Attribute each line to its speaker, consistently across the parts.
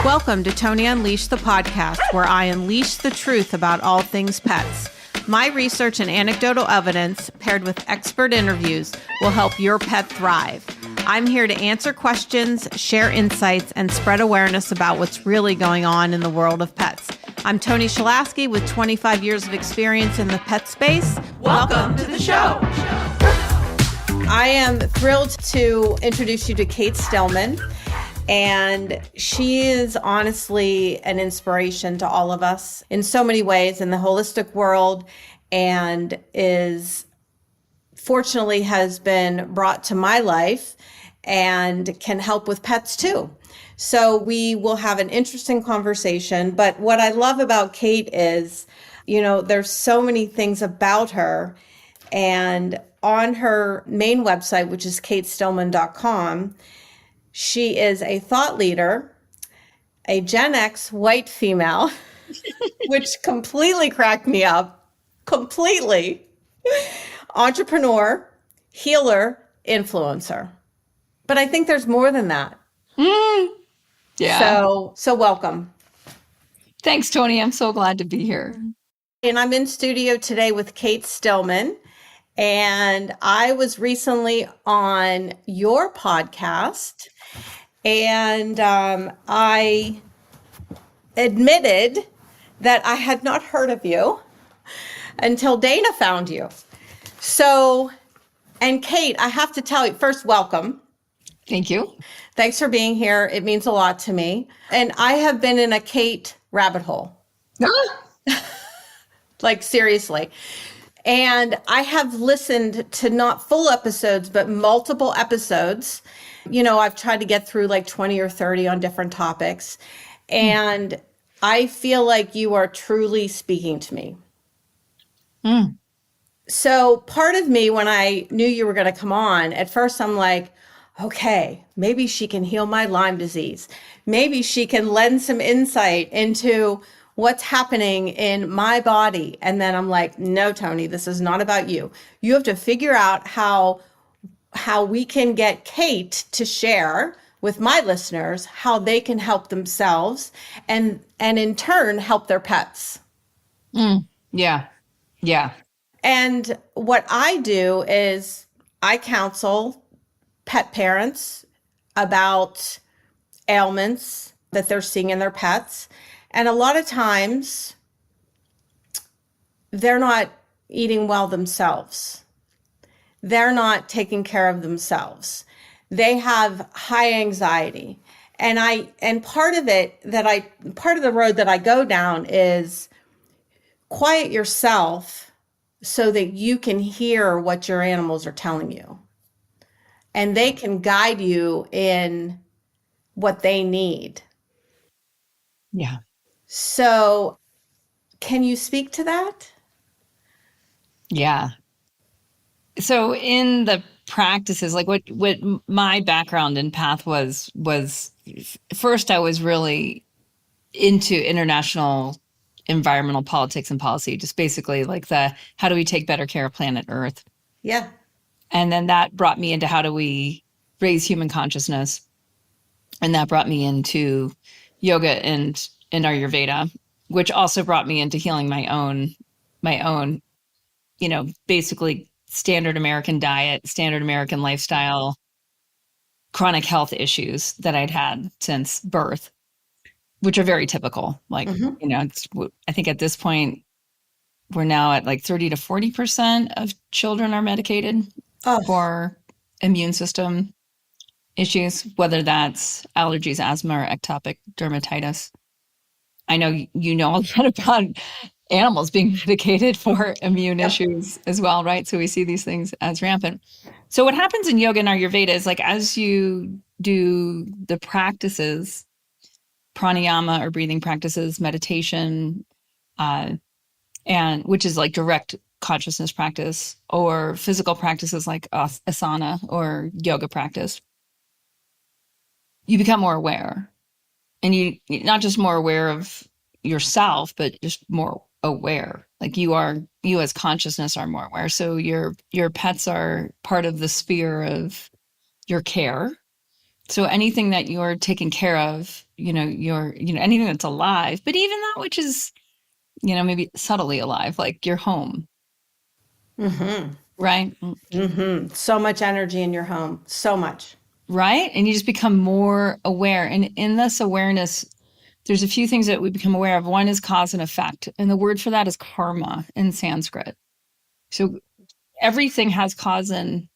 Speaker 1: Welcome to Toni Unleashed, the podcast, where I unleash the truth about all things pets. My research and anecdotal evidence, paired with expert interviews, will help your pet thrive. I'm here to answer questions, share insights, and spread awareness about what's really going on in the world of pets. I'm Toni Shelaske with 25 years of experience in the pet space. Welcome to the show. I am thrilled to introduce you to Cate Stillman. And she is honestly an inspiration to all of us in so many ways in the holistic world, and fortunately has been brought to my life and can help with pets too. So we will have an interesting conversation. But what I love about Cate is, there's so many things about her. And on her main website, which is catestillman.com, she is a thought leader, a Gen X white female, which completely cracked me up, completely, entrepreneur, healer, influencer. But I think there's more than that.
Speaker 2: Yeah.
Speaker 1: So welcome.
Speaker 2: Thanks, Toni. I'm so glad to be here.
Speaker 1: And I'm in studio today with Cate Stillman. And I was recently on your podcast. And I admitted that I had not heard of you until Dana found you. So, and Cate, I have to tell you, first, welcome.
Speaker 2: Thank you.
Speaker 1: Thanks for being here. It means a lot to me. And I have been in a Cate rabbit hole. Like, seriously. And I have listened to not full episodes, but multiple episodes. I've tried to get through like 20 or 30 on different topics. And I feel like you are truly speaking to me. So part of me, when I knew you were going to come on, at first I'm like, okay, maybe she can heal my Lyme disease. Maybe she can lend some insight into what's happening in my body. And then I'm like, no, Toni, this is not about you. You have to figure out how we can get Cate to share with my listeners how they can help themselves and in turn help their pets.
Speaker 2: Yeah.
Speaker 1: And what I do is I counsel pet parents about ailments that they're seeing in their pets. And a lot of times they're not eating well themselves. They're not taking care of themselves. They have high anxiety. And part of the road that I go down is quiet yourself so that you can hear what your animals are telling you. And they can guide you in what they need.
Speaker 2: Yeah.
Speaker 1: So can you speak to that?
Speaker 2: Yeah. So in the practices, like what my background in path was first, I was really into international environmental politics and policy, just basically like how do we take better care of planet Earth?
Speaker 1: Yeah.
Speaker 2: And then that brought me into how do we raise human consciousness? And that brought me into yoga and Ayurveda, which also brought me into healing my own, basically standard American diet, standard American lifestyle, chronic health issues that I'd had since birth, which are very typical. Like, I think at this point, we're now at like 30 to 40% of children are medicated for immune system issues, whether that's allergies, asthma, or ectopic dermatitis. I know you know a lot about animals being medicated for immune issues as well, right? So we see these things as rampant. So what happens in yoga and Ayurveda is like as you do the practices, pranayama or breathing practices, meditation, and which is like direct consciousness practice, or physical practices like asana or yoga practice, you become more aware. And you not just more aware of yourself, but just more aware. Like you as consciousness are more aware. So your pets are part of the sphere of your care. So anything that you're taking care of, anything that's alive, but even that which is, maybe subtly alive, like your home, right?
Speaker 1: So much energy in your home. So much.
Speaker 2: Right. And you just become more aware. And in this awareness, there's a few things that we become aware of. One is cause and effect. And the word for that is karma in Sanskrit. So everything has cause and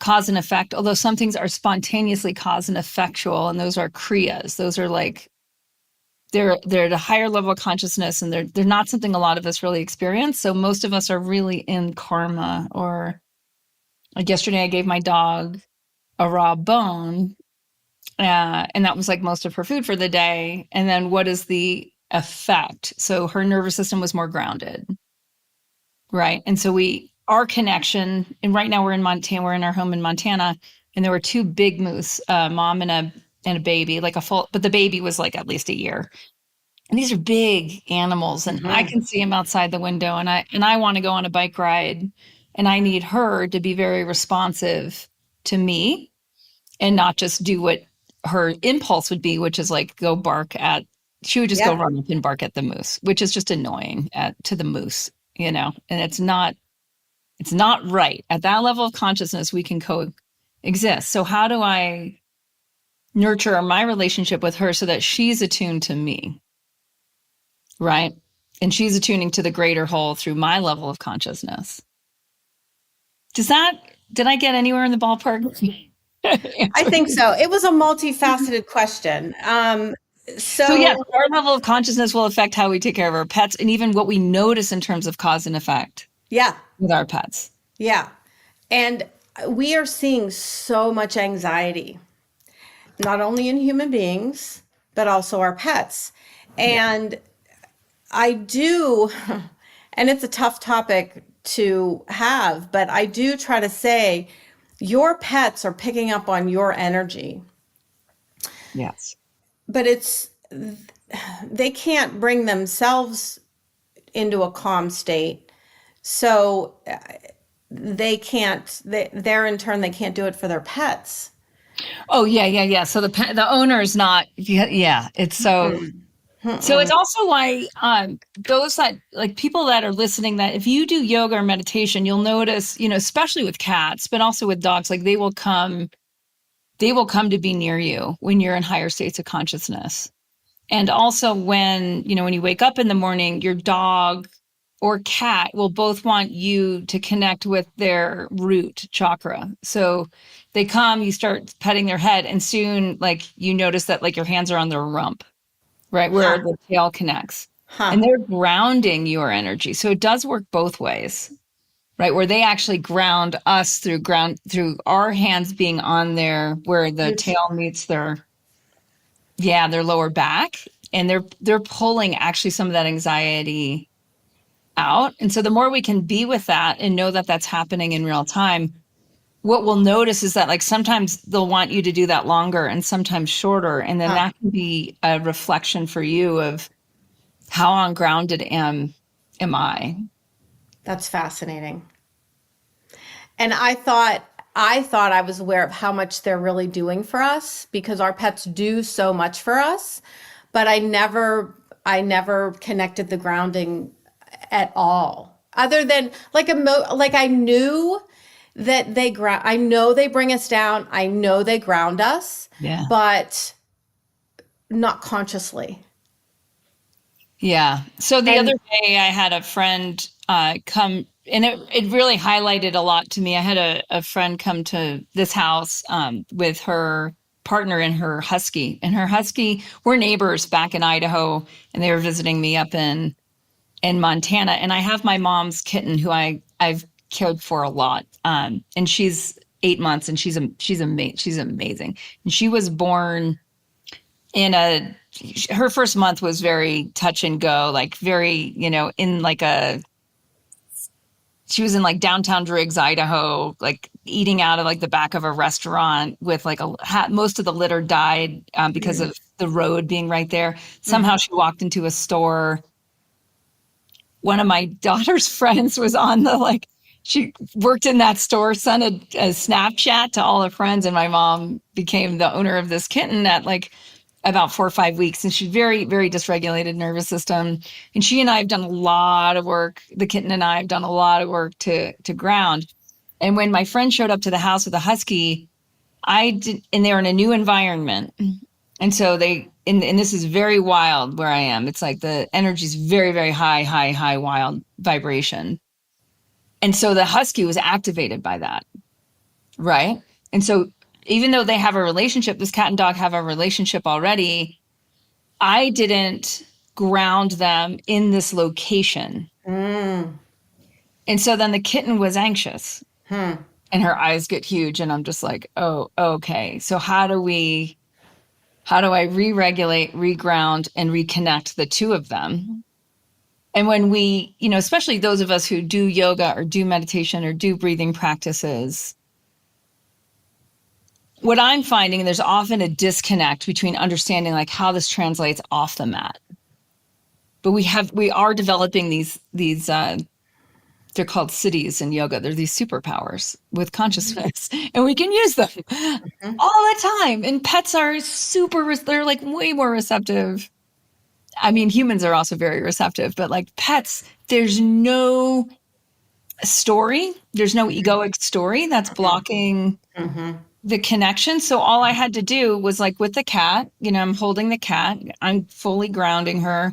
Speaker 2: effect, although some things are spontaneously cause and effectual, and those are kriyas. Those are like they're at a higher level of consciousness, and they're not something a lot of us really experience. So most of us are really in karma. Or like yesterday, I gave my dog a raw bone, and that was like most of her food for the day. And then what is the effect? So her nervous system was more grounded, right? And so our connection, and right now we're in Montana, we're in our home in Montana, and there were two big moose, mom and a baby, like a full, but the baby was like at least a year. And these are big animals, and I can see them outside the window, and I want to go on a bike ride, and I need her to be very responsive to me and not just do what her impulse would be, which is like go bark at, she would just go run up and bark at the moose, which is just annoying to the moose, and it's not right. At that level of consciousness, we can coexist. So how do I nurture my relationship with her so that she's attuned to me? Right. And she's attuning to the greater whole through my level of consciousness. Did I get anywhere in the ballpark?
Speaker 1: I think so. It was a multifaceted question.
Speaker 2: So yes, our level of consciousness will affect how we take care of our pets and even what we notice in terms of cause and effect.
Speaker 1: Yeah.
Speaker 2: With our pets.
Speaker 1: Yeah. And we are seeing so much anxiety, not only in human beings, but also our pets. And I do, and it's a tough topic to have, but I do try to say your pets are picking up on your energy.
Speaker 2: Yes.
Speaker 1: But they can't bring themselves into a calm state. So they're in turn, they can't do it for their pets.
Speaker 2: Oh, yeah. So the owner is not, it's so. So it's also why those that like people that are listening, that if you do yoga or meditation, you'll notice, especially with cats, but also with dogs, like they will come to be near you when you're in higher states of consciousness. And also when you wake up in the morning, your dog or cat will both want you to connect with their root chakra. So they come, you start petting their head, and soon like you notice that like your hands are on their rump, right? Where the tail connects. And they're grounding your energy. So it does work both ways, right? Where they actually ground us through our hands being on where the tail meets their lower back. And they're pulling actually some of that anxiety out. And so the more we can be with that and know that that's happening in real time, what we'll notice is that like sometimes they'll want you to do that longer and sometimes shorter. And then that can be a reflection for you of how ungrounded am I?
Speaker 1: That's fascinating. And I thought I was aware of how much they're really doing for us because our pets do so much for us, but I never connected the grounding at all. Other than like I knew that I know they bring us down. I know they ground us, but not consciously.
Speaker 2: Yeah. So the other day I had a friend come, and it really highlighted a lot to me. I had a friend come to this house with her partner and her husky. And her husky, we're neighbors back in Idaho, and they were visiting me up in Montana. And I have my mom's kitten who I've cared for a lot. And she's 8 months, and she's amazing. And she was born her first month was very touch and go, like very, in like she was in like downtown Driggs, Idaho, like eating out of like the back of a restaurant with like most of the litter died because of the road being right there. Somehow she walked into a store. One of my daughter's friends was on the like she worked in that store, sent a Snapchat to all her friends, and my mom became the owner of this kitten at like about 4 or 5 weeks. And she's very, very dysregulated nervous system. And she and I have done a lot of work. The kitten and I have done a lot of work to ground. And when my friend showed up to the house with a husky, and they're in a new environment. And so and this is very wild where I am. It's like the energy is very, very high, wild vibration. And so the husky was activated by that. Right. And so even though they have a relationship, this cat and dog have a relationship already, I didn't ground them in this location. And so then the kitten was anxious and her eyes get huge. And I'm just like, oh, okay. So how do I re-regulate, reground, and reconnect the two of them? And when we, especially those of us who do yoga or do meditation or do breathing practices, what I'm finding, there's often a disconnect between understanding like how this translates off the mat. But we are developing these they're called cities in yoga. They're these superpowers with consciousness, and we can use them all the time. And pets are they're like way more receptive. I mean, humans are also very receptive, but like pets, there's no story. There's no egoic story that's blocking the connection. So all I had to do was like with the cat, I'm holding the cat, I'm fully grounding her.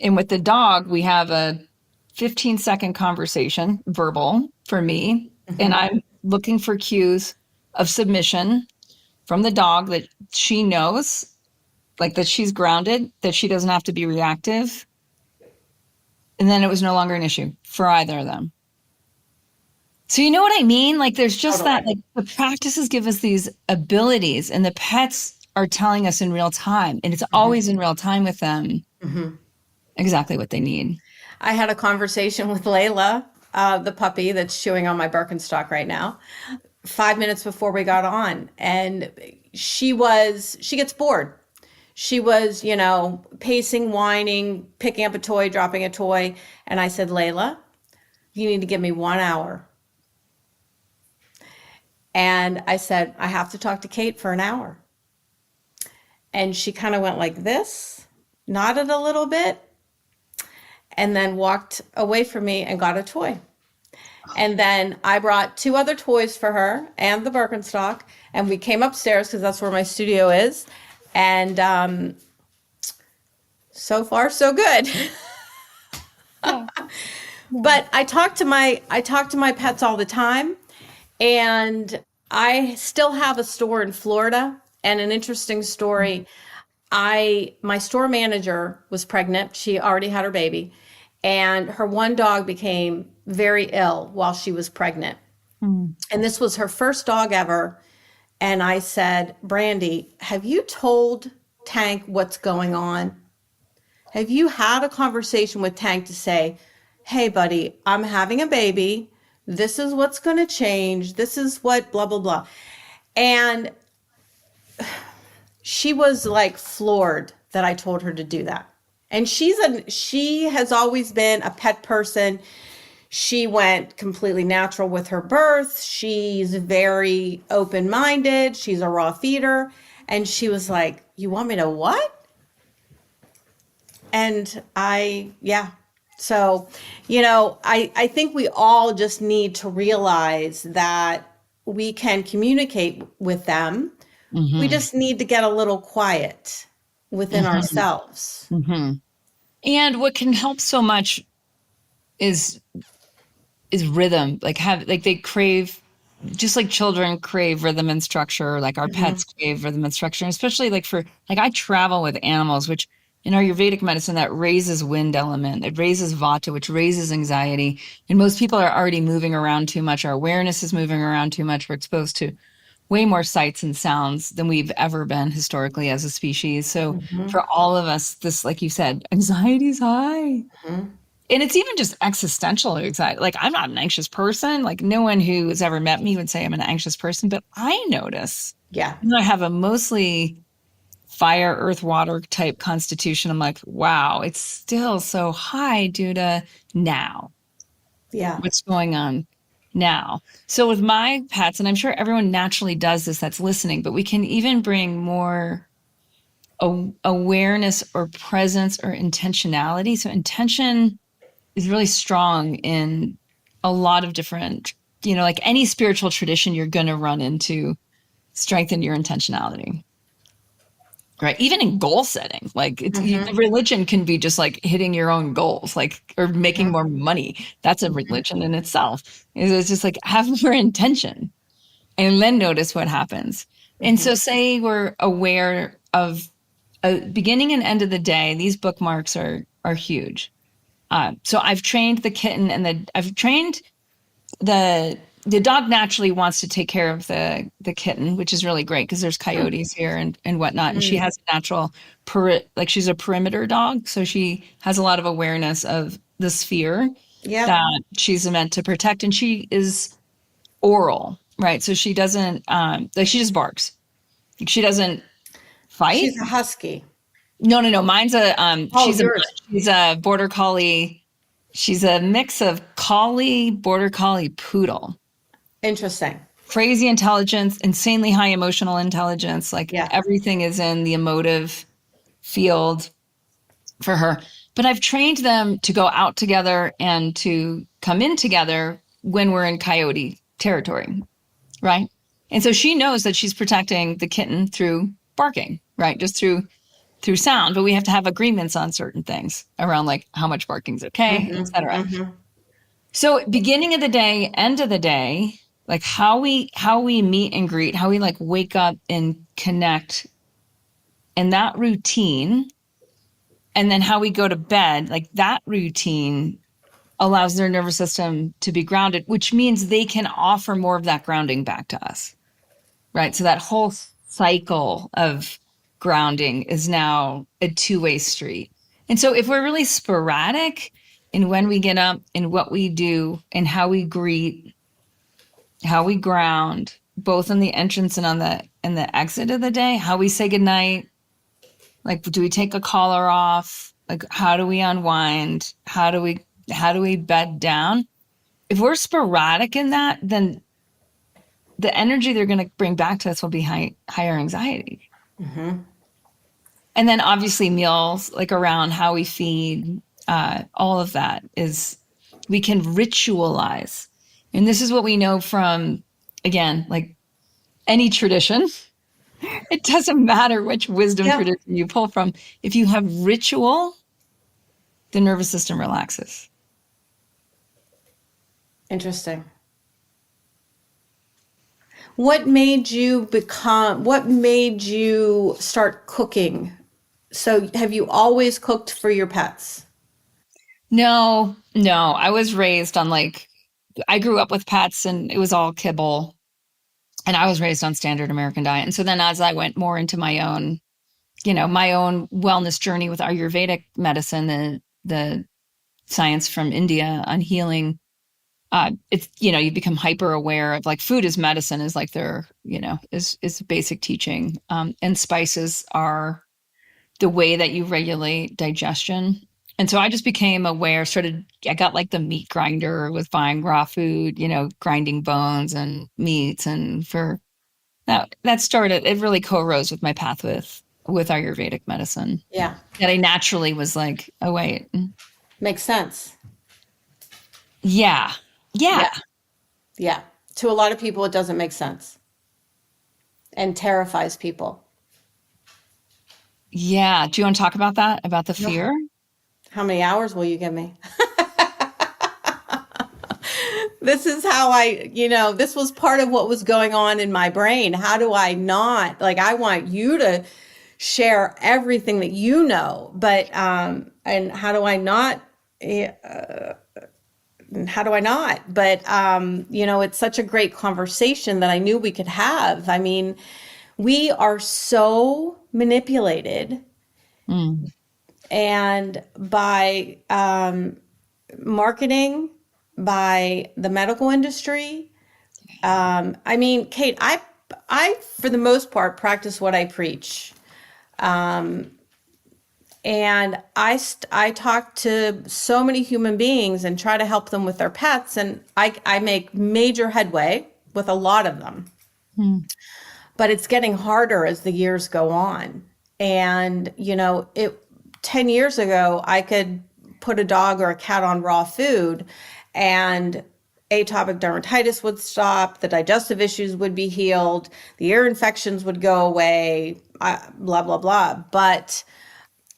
Speaker 2: And with the dog, we have a 15-second conversation, verbal for me. And I'm looking for cues of submission from the dog that she knows, like that she's grounded, that she doesn't have to be reactive. And then it was no longer an issue for either of them. So you know what I mean? Like there's just that, like the practices give us these abilities and the pets are telling us in real time. And it's always in real time with them exactly what they need.
Speaker 1: I had a conversation with Layla, the puppy that's chewing on my Birkenstock right now, 5 minutes before we got on. And she gets bored. She was, pacing, whining, picking up a toy, dropping a toy. And I said, Layla, you need to give me 1 hour. And I said, I have to talk to Cate for an hour. And she kind of went like this, nodded a little bit, and then walked away from me and got a toy. And then I brought 2 other toys for her and the Birkenstock. And we came upstairs because that's where my studio is. And so far, so good. But I talk to my pets all the time. And I still have a store in Florida. And an interesting story, my store manager was pregnant. She already had her baby. And her one dog became very ill while she was pregnant. And this was her first dog ever. And I said, Brandy, have you told Tank what's going on? Have you had a conversation with Tank to say, hey, buddy, I'm having a baby. This is what's going to change. This is what blah, blah, blah. And she was like floored that I told her to do that. And she has always been a pet person. She went completely natural with her birth. She's very open-minded. She's a raw feeder. And she was like, you want me to what? And So, I think we all just need to realize that we can communicate with them. We just need to get a little quiet within ourselves.
Speaker 2: And what can help so much is rhythm. Like they crave, just like children crave rhythm and structure, like our pets crave rhythm and structure, and especially like I travel with animals, which in Ayurvedic medicine, that raises wind element. It raises vata, which raises anxiety. And most people are already moving around too much. Our awareness is moving around too much. We're exposed to way more sights and sounds than we've ever been historically as a species. So for all of us, this, like you said, anxiety is high. And it's even just existential anxiety. Like I'm not an anxious person. Like no one who has ever met me would say I'm an anxious person, but I notice.
Speaker 1: Yeah.
Speaker 2: I have a mostly fire, earth, water type constitution. I'm like, wow, it's still so high due to now.
Speaker 1: Yeah.
Speaker 2: What's going on? now. So with my pets, and I'm sure everyone naturally does this that's listening, but we can even bring more awareness or presence or intentionality. So intention is really strong in a lot of different, like any spiritual tradition, you're going to run into strengthen your intentionality. Right. Even in goal setting, like religion can be just like hitting your own goals, like, or making more money. That's a religion in itself. It's just like have more intention and then notice what happens. And so say we're aware of a beginning and end of the day, these bookmarks are huge. So I've trained the kitten I've trained the dog naturally wants to take care of the kitten, which is really great because there's coyotes here and whatnot. And she has a natural like she's a perimeter dog, so she has a lot of awareness of the sphere that she's meant to protect. And she is oral, right? So she doesn't like she just barks. She doesn't fight.
Speaker 1: She's a husky.
Speaker 2: No. Mine's
Speaker 1: Yours.
Speaker 2: She's a border collie. She's a mix of collie, border collie, poodle.
Speaker 1: Interesting.
Speaker 2: Crazy intelligence, insanely high emotional intelligence. Like everything is in the emotive field for her. But I've trained them to go out together and to come in together when we're in coyote territory, right? And so she knows that she's protecting the kitten through barking, right? Just through sound, but we have to have agreements on certain things around like how much barking's okay, et cetera. So beginning of the day, end of the day, like how we meet and greet, how we like wake up and connect, and that routine, and then how we go to bed, like that routine allows their nervous system to be grounded, which means they can offer more of that grounding back to us, right? So that whole cycle of grounding is now a two-way street. And so if we're really sporadic in when we get up and what we do and how we greet, how we ground, both on the entrance and on the exit of the day, how we say goodnight, like do we take a collar off? Like how do we unwind? How do we bed down? If we're sporadic in that, then the energy they're going to bring back to us will be higher anxiety. And then obviously meals, like around how we feed, all of that is, we can ritualize. And this is what we know from, again, like any tradition. It doesn't matter which wisdom tradition you pull from. If you have ritual, the nervous system relaxes.
Speaker 1: Interesting. What made you start cooking? So have you always cooked for your pets?
Speaker 2: No. I was raised on I grew up with pets and it was all kibble. And I was raised on standard American diet. And so then as I went more into my own wellness journey with Ayurvedic medicine, the science from India on healing, it's, you become hyper aware of like food is medicine is like their, is basic teaching. And spices are the way that you regulate digestion. And so I just became aware, I got like the meat grinder, was buying raw food, grinding bones and meats. And for that started, it really co-rose with my path with Ayurvedic medicine.
Speaker 1: Yeah.
Speaker 2: That I naturally was like, oh, wait.
Speaker 1: Makes sense.
Speaker 2: Yeah.
Speaker 1: Yeah. To a lot of people, it doesn't make sense and terrifies people.
Speaker 2: Yeah. Do you want to talk about that? About the fear?
Speaker 1: How many hours will you give me? This is how this was part of what was going on in my brain. How do I not, I want you to share everything that you know, but, and how do I not, but, it's such a great conversation that I knew we could have. I mean, we are so manipulated and by, marketing, by the medical industry. I mean, Cate, I for the most part practice what I preach. And I talk to so many human beings and try to help them with their pets. And I make major headway with a lot of them.
Speaker 2: Hmm.
Speaker 1: But it's getting harder as the years go on. And, 10 years ago, I could put a dog or a cat on raw food and atopic dermatitis would stop, the digestive issues would be healed, the ear infections would go away, blah, blah, blah. But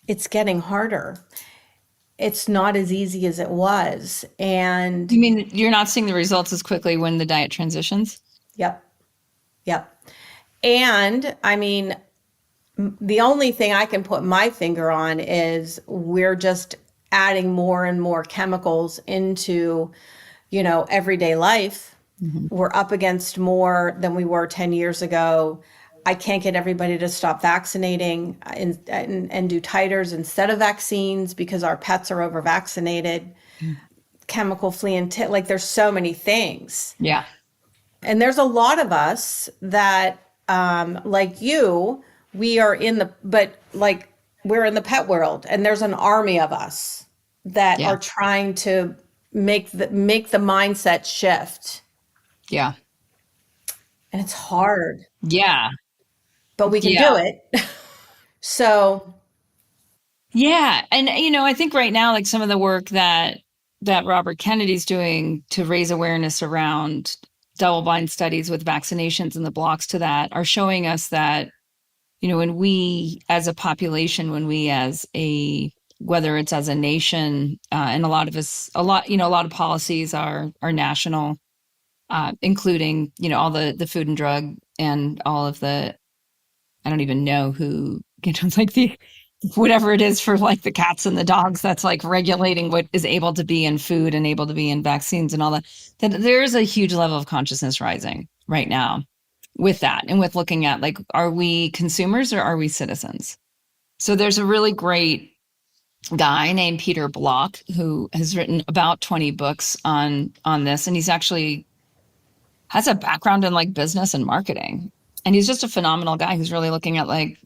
Speaker 1: it's getting harder. It's not as easy as it was. And
Speaker 2: You mean you're not seeing the results as quickly when the diet transitions?
Speaker 1: yep, yep. And I mean, the only thing I can put my finger on is we're just adding more and more chemicals into, everyday life.
Speaker 2: Mm-hmm.
Speaker 1: We're up against more than we were 10 years ago. I can't get everybody to stop vaccinating and do titers instead of vaccines because our pets are over vaccinated. Chemical flea and tick, like there's so many things.
Speaker 2: Yeah.
Speaker 1: And there's a lot of us that, like you, we are we're in the pet world, and there's an army of us that
Speaker 2: Yeah.
Speaker 1: are trying to make the mindset shift.
Speaker 2: Yeah.
Speaker 1: And it's hard,
Speaker 2: Yeah.
Speaker 1: but we can do
Speaker 2: Yeah.
Speaker 1: it. So,
Speaker 2: Yeah. And I think right now, like some of the work that Robert Kennedy's doing to raise awareness around double blind studies with vaccinations and the blocks to that are showing us that, when we as a population, when we as a whether it's as a nation, and a lot of us, a lot of policies are national, including, all the food and drug and all of the, I don't even know who, like the, whatever it is for like the cats and the dogs that's like regulating what is able to be in food and able to be in vaccines and all that, that there's a huge level of consciousness rising right now with that and with looking at like, are we consumers or are we citizens? So there's a really great guy named Peter Block who has written about 20 books on this, and he's actually has a background in like business and marketing. And he's just a phenomenal guy who's really looking at like,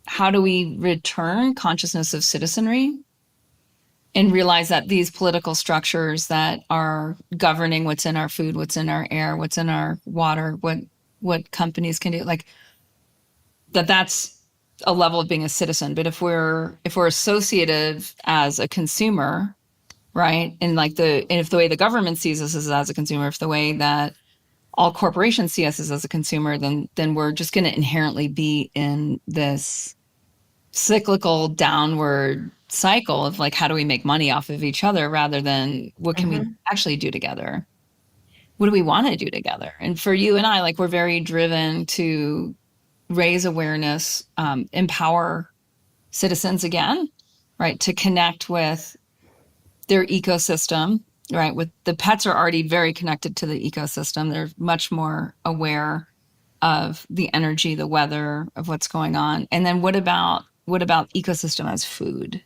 Speaker 2: how do we return consciousness of citizenry and realize that these political structures that are governing what's in our food, what's in our air, what's in our water, what companies can do, like that's a level of being a citizen. But if we're associative as a consumer, right? And if the way the government sees us is as a consumer, if the way that all corporations see us as a consumer, then we're just going to inherently be in this cyclical downward cycle of like, how do we make money off of each other rather than what can we actually do together? What do we want to do together? And for you and I, like, we're very driven to raise awareness, empower citizens again, right? To connect with their ecosystem, right? With the pets are already very connected to the ecosystem. They're much more aware of the energy, the weather, of what's going on. And then what about ecosystem as food?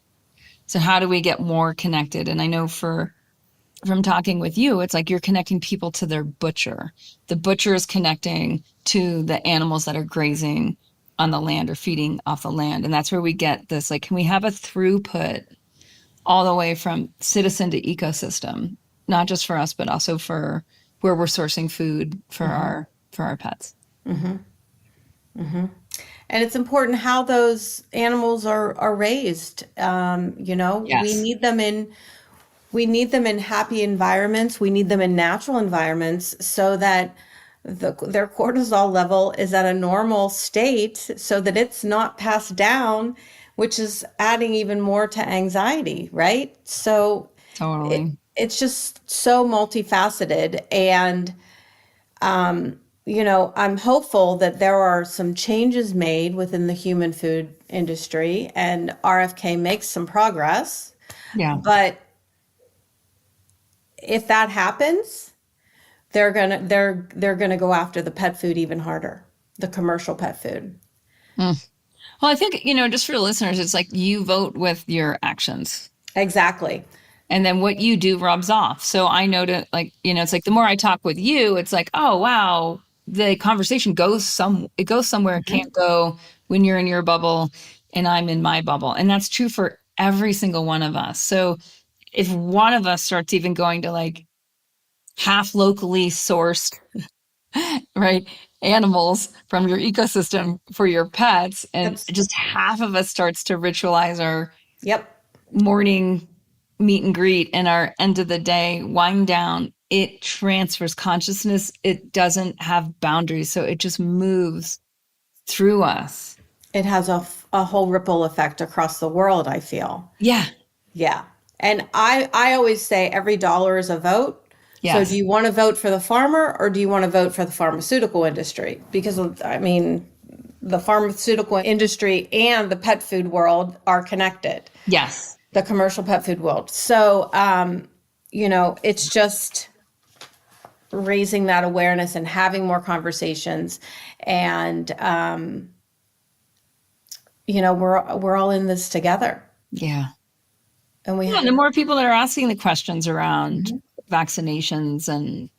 Speaker 2: So how do we get more connected? And I know from talking with you, it's like you're connecting people to their butcher. The butcher is connecting to the animals that are grazing on the land or feeding off the land. And that's where we get this, like, can we have a throughput all the way from citizen to ecosystem, not just for us, but also for where we're sourcing food for our pets.
Speaker 1: and it's important how those animals are raised.
Speaker 2: Yes.
Speaker 1: We need them in happy environments. We need them in natural environments so that their cortisol level is at a normal state so that it's not passed down, which is adding even more to anxiety, right? So
Speaker 2: Totally.
Speaker 1: it's just so multifaceted. And, I'm hopeful that there are some changes made within the human food industry and RFK makes some progress.
Speaker 2: Yeah.
Speaker 1: But if that happens, they're gonna go after the pet food even harder, the commercial pet food.
Speaker 2: Mm. Well, I think, just for the listeners, it's like you vote with your actions.
Speaker 1: Exactly.
Speaker 2: And then what you do rubs off. So I know to like, it's like the more I talk with you, it's like, oh, wow, the conversation it goes somewhere it can't go when you're in your bubble. and I'm in my bubble. And that's true for every single one of us. So if one of us starts even going to like half locally sourced, right, animals from your ecosystem for your pets, and
Speaker 1: That's
Speaker 2: just half of us starts to ritualize our
Speaker 1: yep.
Speaker 2: morning meet and greet and our end of the day wind down, it transfers consciousness. It doesn't have boundaries. So it just moves through us.
Speaker 1: It has a whole ripple effect across the world, I feel.
Speaker 2: Yeah.
Speaker 1: Yeah. And I always say every dollar is a vote. So do
Speaker 2: Yes.
Speaker 1: you want to vote for the farmer or do you want to vote for the pharmaceutical industry? Because I mean, the pharmaceutical industry and the pet food world are connected.
Speaker 2: Yes.
Speaker 1: The commercial pet food world. So, it's just raising that awareness and having more conversations. And, we're all in this together.
Speaker 2: Yeah.
Speaker 1: And we
Speaker 2: Yeah.
Speaker 1: have,
Speaker 2: And the more people that are asking the questions around vaccinations and,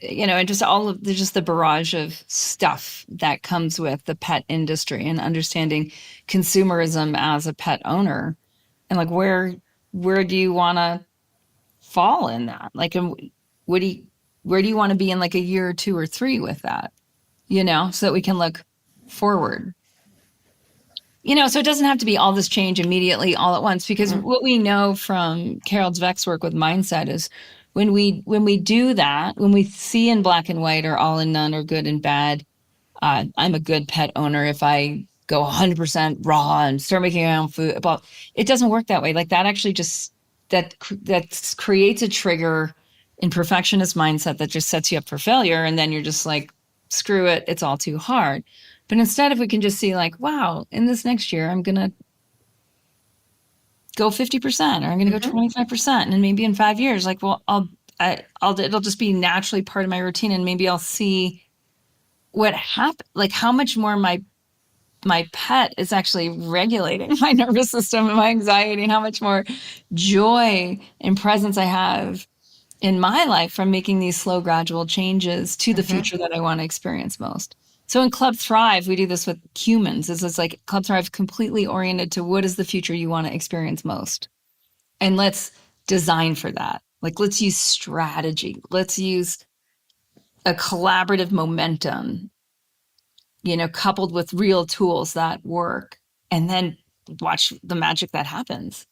Speaker 2: and just all of just the barrage of stuff that comes with the pet industry and understanding consumerism as a pet owner, and like where do you want to fall in that? Like, and what do you, where do you want to be in like a year or 2 or 3 with that? So that we can look forward. So it doesn't have to be all this change immediately all at once, because what we know from Carol Dweck's work with mindset is when we do that, when we see in black and white or all and none or good and bad, I'm a good pet owner if I go 100% raw and start making my own food. Well, it doesn't work that way. Like that actually just that creates a trigger in perfectionist mindset that just sets you up for failure, and then you're just like, screw it, it's all too hard. But instead, if we can just see like, wow, in this next year, I'm going to go 50% or I'm going to go 25%. And then maybe in 5 years, like, well, it'll just be naturally part of my routine. And maybe I'll see what happened, like how much more my pet is actually regulating my nervous system and my anxiety, and how much more joy and presence I have in my life from making these slow, gradual changes to the future that I want to experience most. So in Club Thrive, we do this with humans. It's like Club Thrive completely oriented to what is the future you want to experience most. And let's design for that. Like, let's use strategy. Let's use a collaborative momentum, coupled with real tools that work, and then watch the magic that happens.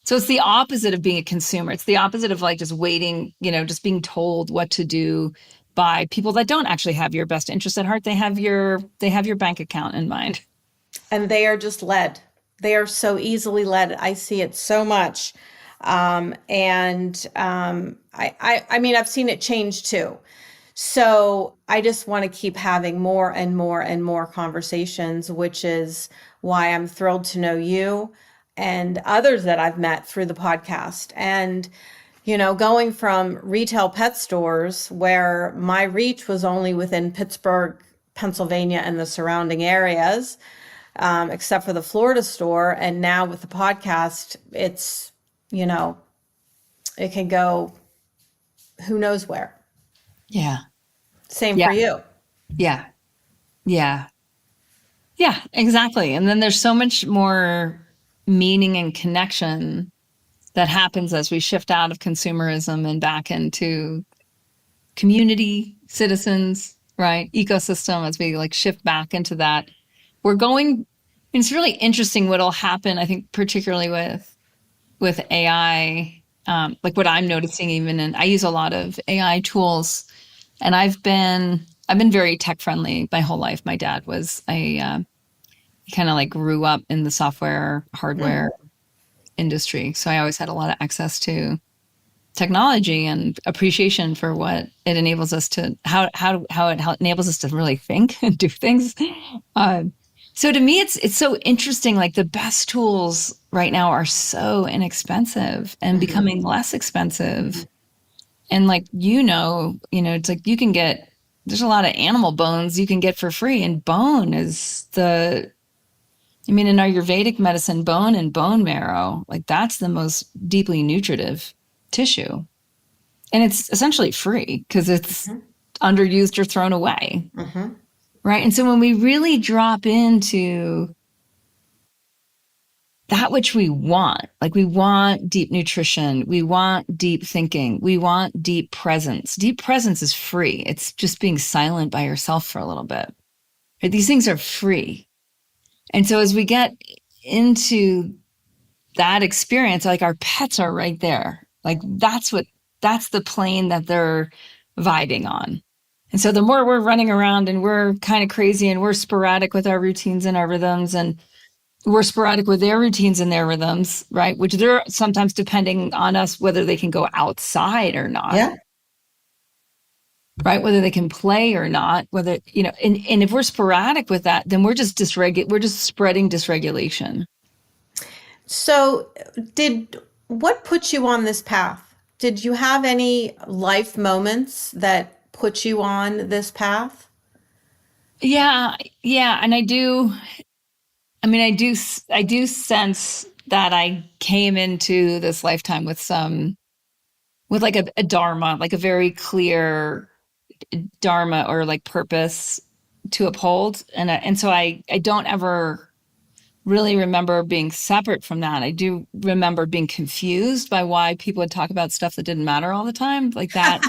Speaker 2: So it's the opposite of being a consumer. It's the opposite of like just waiting, just being told what to do by people that don't actually have your best interest at heart. They have your bank account in mind.
Speaker 1: and they are just led. They are so easily led. I see it so much. I mean, I've seen it change too. So I just want to keep having more and more and more conversations, which is why I'm thrilled to know you and others that I've met through the podcast. And, going from retail pet stores where my reach was only within Pittsburgh, Pennsylvania, and the surrounding areas, except for the Florida store. And now with the podcast, it's, it can go who knows where.
Speaker 2: Yeah.
Speaker 1: Same
Speaker 2: Yeah.
Speaker 1: for you.
Speaker 2: Yeah. Yeah. Yeah, exactly. And then there's so much more meaning and connection that happens as we shift out of consumerism and back into community, citizens, right? Ecosystem, as we like shift back into that. It's really interesting what'll happen, I think, particularly with AI, like what I'm noticing even, and I use a lot of AI tools, and I've been very tech friendly my whole life. My dad was he kind of like grew up in the software, hardware industry. So I always had a lot of access to technology and appreciation for what it enables us to, how it enables us to really think and do things. So to me, it's so interesting. Like the best tools right now are so inexpensive and becoming less expensive. And like, it's like there's a lot of animal bones you can get for free. And bone is in Ayurvedic medicine, bone and bone marrow, like that's the most deeply nutritive tissue. And it's essentially free because it's underused or thrown away. Right. And so when we really drop into that which we want. Like we want deep nutrition. We want deep thinking. We want deep presence. Deep presence is free. It's just being silent by yourself for a little bit. Right? These things are free. And so as we get into that experience, like our pets are right there. Like that's the plane that they're vibing on. And so the more we're running around and we're kind of crazy and we're sporadic with our routines and our rhythms, and we're sporadic with their routines and their rhythms, right? Which they're sometimes depending on us, whether they can go outside or not.
Speaker 1: Yeah.
Speaker 2: Right? Whether they can play or not, whether, and if we're sporadic with that, then we're just spreading dysregulation.
Speaker 1: So what put you on this path? Did you have any life moments that put you on this path?
Speaker 2: Yeah. Yeah. And I do sense that I came into this lifetime with like a dharma, like a very clear dharma or like purpose to uphold. And so I don't ever really remember being separate from that. I do remember being confused by why people would talk about stuff that didn't matter all the time, like that.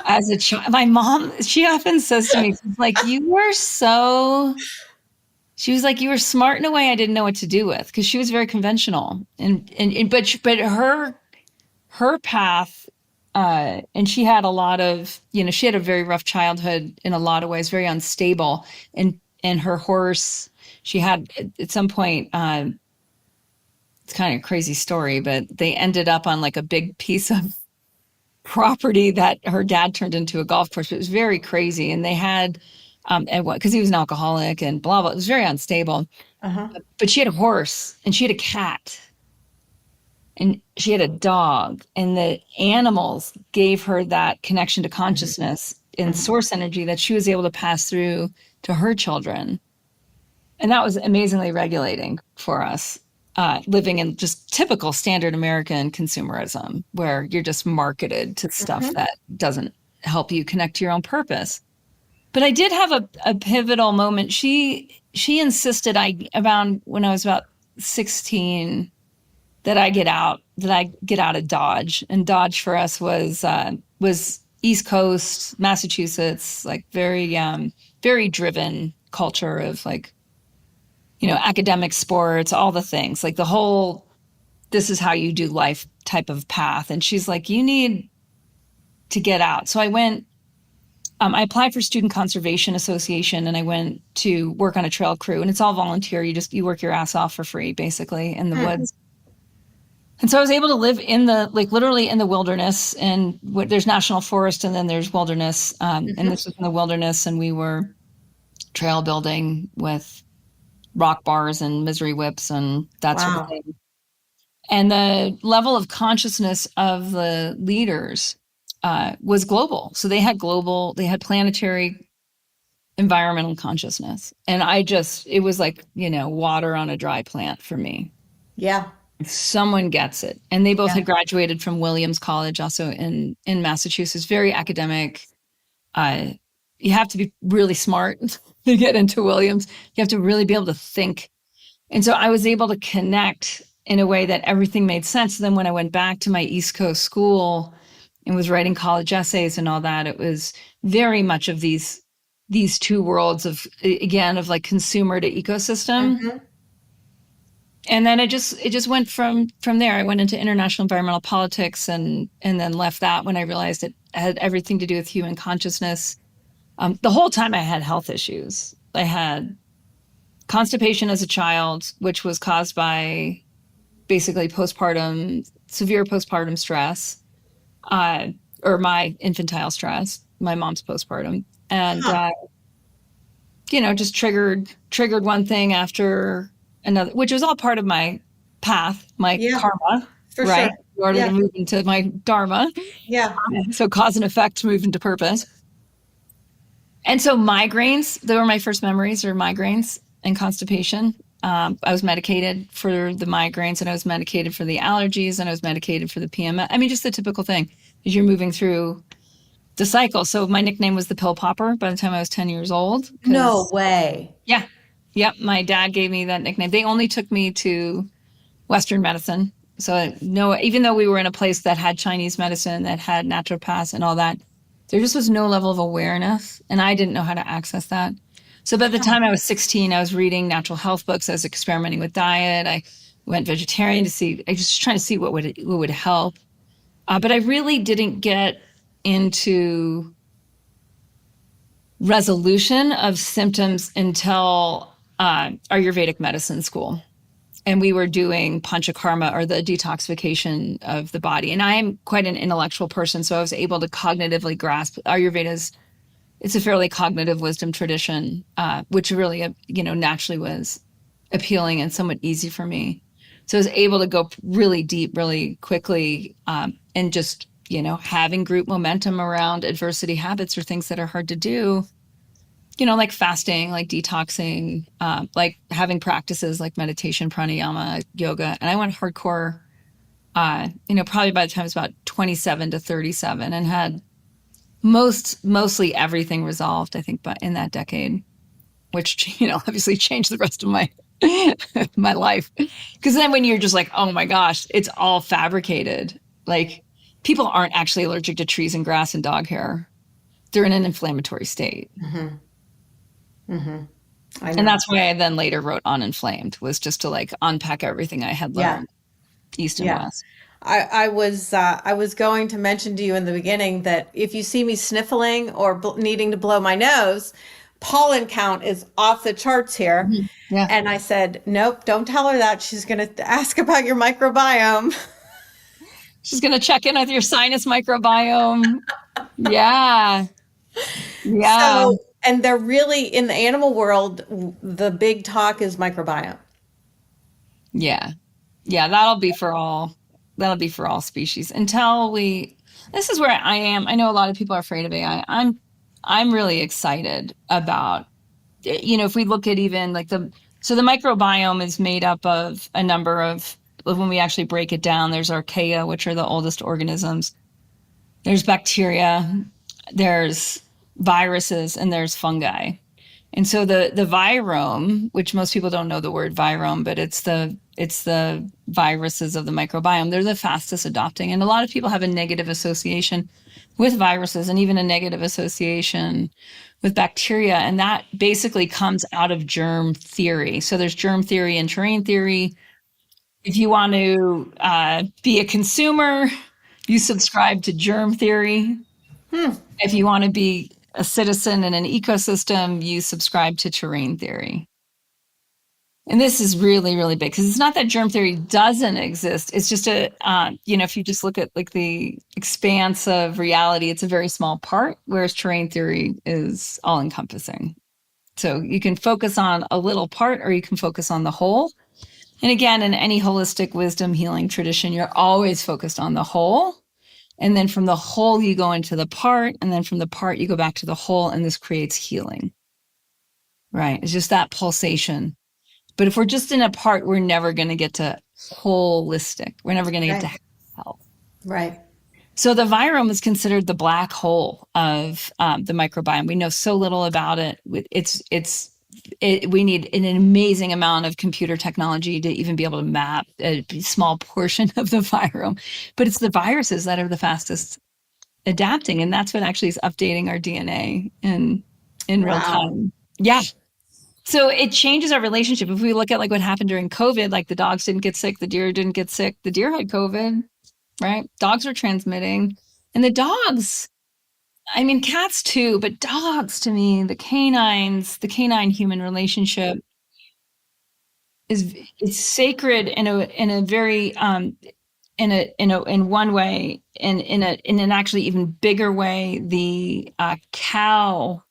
Speaker 2: As a child, my mom, she often says to me, she's like, you were smart in a way I didn't know what to do with, because she was very conventional, but her path, and she had a lot of, she had a very rough childhood in a lot of ways, very unstable, and her horse, she had at some point, it's kind of a crazy story, but they ended up on like a big piece of property that her dad turned into a golf course. It was very crazy. And they had, because he was an alcoholic and blah, blah. It was very unstable.
Speaker 1: Uh-huh.
Speaker 2: But she had a horse and she had a cat and she had a dog. And the animals gave her that connection to consciousness and source energy that she was able to pass through to her children. And that was amazingly regulating for us. Living in just typical standard American consumerism, where you're just marketed to stuff that doesn't help you connect to your own purpose. But I did have a pivotal moment. She insisted when I was about 16 that I get out of Dodge. And Dodge for us was East Coast, Massachusetts, like very very driven culture of like, academic, sports, all the things, like the whole, this is how you do life type of path. And she's like, you need to get out. So I went, I applied for Student Conservation Association, and I went to work on a trail crew, and it's all volunteer. You work your ass off for free, basically, in the woods. And so I was able to live literally in the wilderness, and there's national forest and then there's wilderness. And this was in the wilderness, and we were trail building with rock bars and misery whips and that sort of thing. And the level of consciousness of the leaders was global. So they had planetary environmental consciousness. And it was like, water on a dry plant for me.
Speaker 1: Yeah.
Speaker 2: Someone gets it. And they both had graduated from Williams College, also in Massachusetts, very academic. You have to be really smart to get into Williams. You have to really be able to think. And so I was able to connect in a way that everything made sense. And then when I went back to my East Coast school and was writing college essays and all that, it was very much of these two worlds of like consumer to ecosystem. And then it just went from there. I went into international environmental politics and then left that when I realized it had everything to do with human consciousness. The whole time I had health issues. I had constipation as a child, which was caused by basically severe postpartum stress, or my infantile stress, my mom's postpartum. And, just triggered one thing after another, which was all part of my path, my karma,
Speaker 1: for
Speaker 2: right?
Speaker 1: Sure.
Speaker 2: In order to move into my dharma.
Speaker 1: Yeah.
Speaker 2: So cause and effect, move into purpose. And so migraines, they were my first memories, are migraines and constipation. I was medicated for the migraines, and I was medicated for the allergies, and I was medicated for the PMS. I mean, just the typical thing as you're moving through the cycle. So my nickname was the pill popper by the time I was 10 years old.
Speaker 1: No way.
Speaker 2: Yeah. Yep. My dad gave me that nickname. They only took me to Western medicine. So no, even though we were in a place that had Chinese medicine, that had naturopaths and all that, there just was no level of awareness. And I didn't know how to access that. So by the time I was 16, I was reading natural health books. I was experimenting with diet. I went vegetarian to see, I was just trying to see what would help. But I really didn't get into resolution of symptoms until Ayurvedic medicine school. And we were doing panchakarma, or the detoxification of the body. And I am quite an intellectual person, so I was able to cognitively grasp Ayurveda's. It's a fairly cognitive wisdom tradition, which really, naturally was appealing and somewhat easy for me. So I was able to go really deep, really quickly, and just, having group momentum around adversity habits or things that are hard to do, like fasting, like detoxing, like having practices like meditation, pranayama, yoga. And I went hardcore, probably by the time I was about 27 to 37, and had mostly everything resolved, I think, but in that decade, which, obviously changed the rest of my my life. Because then when you're just like, oh my gosh, it's all fabricated. Like, people aren't actually allergic to trees and grass and dog hair. They're in an inflammatory state.
Speaker 1: Mm-hmm. Mm-hmm. I know.
Speaker 2: And that's why I then later wrote Uninflamed, was just to like unpack everything I had learned east and west.
Speaker 1: I was going to mention to you in the beginning that if you see me sniffling or needing to blow my nose, pollen count is off the charts here.
Speaker 2: Mm-hmm. Yeah.
Speaker 1: And I said, nope, don't tell her that. She's going to ask about your microbiome.
Speaker 2: She's going to check in with your sinus microbiome. Yeah. Yeah.
Speaker 1: So, and they're really, in the animal world, the big talk is microbiome.
Speaker 2: Yeah. Yeah. That'll be for all species this is where I am. I know a lot of people are afraid of AI. I'm really excited about, if we look at even like the microbiome is made up of a number of, when we actually break it down, there's archaea, which are the oldest organisms. There's bacteria, there's viruses, and there's fungi. And so the virome, which most people don't know the word virome, but it's the viruses of the microbiome. They're the fastest adopting. And a lot of people have a negative association with viruses, and even a negative association with bacteria. And that basically comes out of germ theory. So there's germ theory and terrain theory. If you want to be a consumer, you subscribe to germ theory. If you want to be a citizen in an ecosystem, you subscribe to terrain theory. And this is really, really big, because it's not that germ theory doesn't exist. It's just if you just look at like the expanse of reality, it's a very small part, whereas terrain theory is all encompassing. So you can focus on a little part, or you can focus on the whole. And again, in any holistic wisdom healing tradition, you're always focused on the whole. And then from the whole, you go into the part. And then from the part, you go back to the whole. And this creates healing. Right? It's just that pulsation. But if we're just in a part, we're never going to get to holistic. We're never going to get to health.
Speaker 1: Right.
Speaker 2: So the virome is considered the black hole of the microbiome. We know so little about it. We need an amazing amount of computer technology to even be able to map a small portion of the virome. But it's the viruses that are the fastest adapting. And that's what actually is updating our DNA in real time. Yeah. So it changes our relationship. If we look at like what happened during COVID, like the dogs didn't get sick, the deer didn't get sick, the deer had COVID, right? Dogs are transmitting. And the dogs, I mean, cats too, but dogs, to me, the canine human relationship it's sacred in a very in one way, and in an actually even bigger way, the cow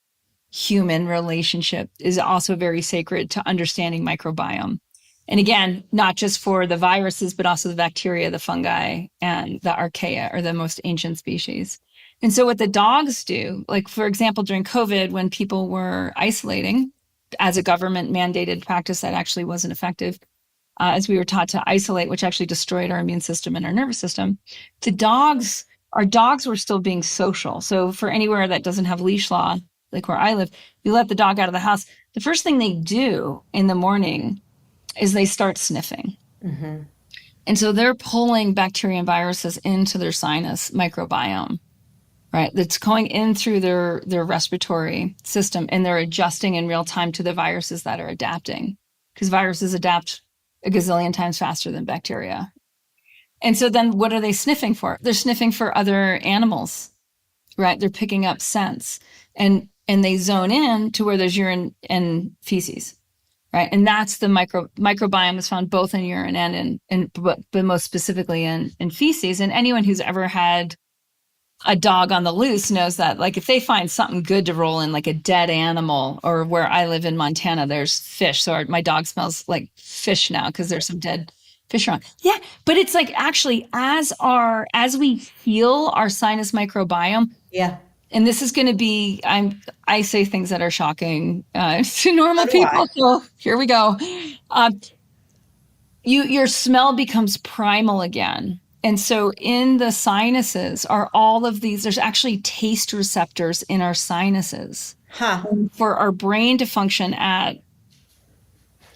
Speaker 2: human relationship is also very sacred to understanding microbiome. And again, not just for the viruses, but also the bacteria, the fungi, and the archaea, or the most ancient species. And so what the dogs do, like, for example, during COVID, when people were isolating as a government mandated practice that actually wasn't effective, as we were taught to isolate, which actually destroyed our immune system and our nervous system, our dogs were still being social. So for anywhere that doesn't have leash law, like where I live, you let the dog out of the house. The first thing they do in the morning is they start sniffing.
Speaker 1: Mm-hmm.
Speaker 2: And so they're pulling bacteria and viruses into their sinus microbiome, right? That's going in through their respiratory system, and they're adjusting in real time to the viruses that are adapting, because viruses adapt a gazillion times faster than bacteria. And so then what are they sniffing for? They're sniffing for other animals, right? They're picking up scents, and they zone in to where there's urine and feces. Right. And that's the microbiome is found both in urine and but most specifically in feces. And anyone who's ever had a dog on the loose knows that, like, if they find something good to roll in, like a dead animal, or where I live in Montana, there's fish. So my dog smells like fish now because there's some dead fish around. Yeah. But it's like, actually, as we heal our sinus microbiome.
Speaker 1: Yeah.
Speaker 2: And this is going to be, I say things that are shocking to normal people. So here we go. Your smell becomes primal again. And so in the sinuses are all of these, there's actually taste receptors in our sinuses.
Speaker 1: Huh.
Speaker 2: For our brain to function at